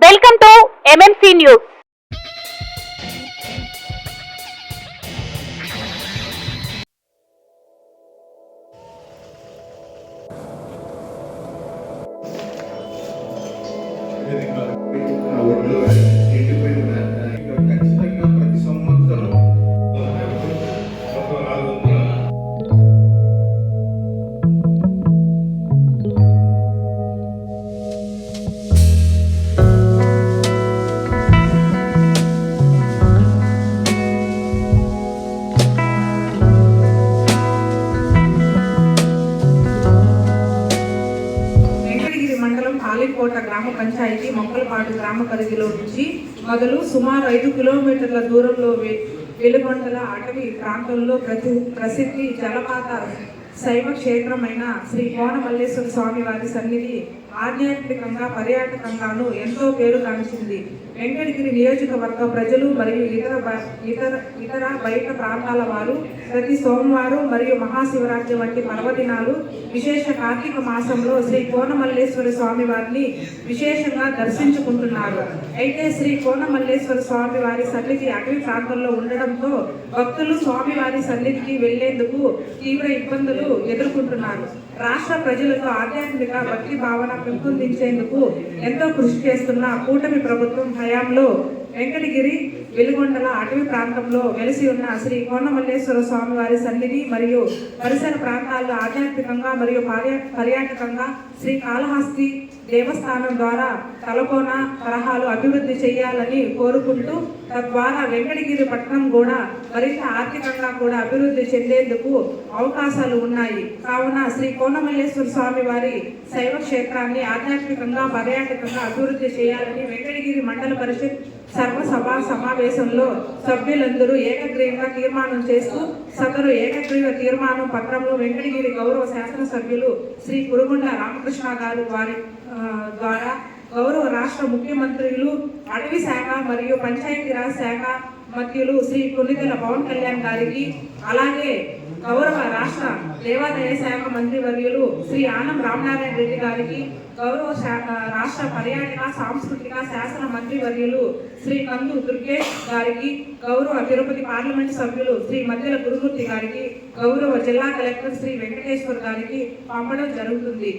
Welcome to MMC news. Kota గ్రామ పంచాయతీ మొక్కలపాటు గ్రామ పరిధిలో నుంచి మొదలు సుమారు 5 కిలోమీటర్ల దూరంలో వెలుగొండల అటవీ ప్రాంతంలో ప్రసిద్ధి జలపాత శైవ క్షేత్రమైన శ్రీ కోనమల్లేశ్వర స్వామి వారి సన్నిధి ఆధ్యాత్మికంగా పర్యాటకంగాను ఎంతో పేరుగాంచింది. వెంకటగిరి నియోజకవర్గ ప్రజలు మరియు ఇతర బయట ప్రాంతాల వారు ప్రతి సోమవారం మరియు మహాశివరాత్రి వంటి పర్వదినాలు విశేష కార్తీక మాసంలో శ్రీ కోనమల్లేశ్వర స్వామి వారిని విశేషంగా దర్శించుకుంటున్నారు. అయితే శ్రీ కోనమల్లేశ్వర స్వామి వారి సన్నిధి అటవీ ప్రాంతంలో ఉండడంతో భక్తులు స్వామివారి సన్నిధికి వెళ్లేందుకు తీవ్ర ఇబ్బందులు ఎదుర్కొంటున్నారు. రాష్ట్ర ప్రజలకు ఆధ్యాత్మిక భక్తి భావన పెంపొందించేందుకు ఎంతో కృషి చేస్తున్న కూటమి ప్రభుత్వం హయాంలో వెంకటగిరి వెలుగొండల అటవీ ప్రాంతంలో వెలిసి ఉన్న శ్రీ కోనమల్లేశ్వర స్వామి వారి సన్నిధి మరియు పరిసర ప్రాంతాల్లో ఆధ్యాత్మికంగా మరియు పర్యాటకంగా శ్రీ కాళహస్తి దేవస్థానం ద్వారా తలకోన తరహాలు అభివృద్ధి చేయాలని కోరుకుంటూ తద్వారా వెంకటగిరి పట్టణం కూడా మరింత ఆర్థికంగా కూడా అభివృద్ధి చెందేందుకు అవకాశాలు ఉన్నాయి. కావున శ్రీ కోనమల్లేశ్వర స్వామి వారి శైవ క్షేత్రాన్ని ఆధ్యాత్మికంగా పర్యాటకంగా అభివృద్ధి చేయాలని వెంకటగిరి మండల పరిషత్ సర్వసభా సమావేశంలో సభ్యులందరూ ఏకగ్రీవంగా తీర్మానం చేస్తూ సదరు ఏకగ్రీవ తీర్మానం పత్రంలో వెంకటగిరి గౌరవ శాసనసభ్యులు శ్రీ కురుగుండ్ల రామకృష్ణ గారు వారి ద్వారా గౌరవ రాష్ట్ర ముఖ్యమంత్రులు అటవీ శాఖ మరియు పంచాయతీరాజ్ శాఖ మంత్రులు శ్రీ కొన్నిదెల పవన్ కళ్యాణ్ గారికి, అలాగే గౌరవ రాష్ట్ర దేవాదాయ శాఖ మంత్రివర్యులు శ్రీ ఆనం రామనారాయణ రెడ్డి గారికి, గౌరవ రాష్ట్ర పర్యాటక సాంస్కృతిక శాసన మంత్రివర్యులు శ్రీ కందు దుర్గేష్ గారికి, గౌరవ తిరుపతి పార్లమెంట్ సభ్యులు శ్రీ మధ్యల గురుమూర్తి గారికి, గౌరవ జిల్లా కలెక్టర్ శ్రీ వెంకటేశ్వర్ గారికి పంపడం జరుగుతుంది.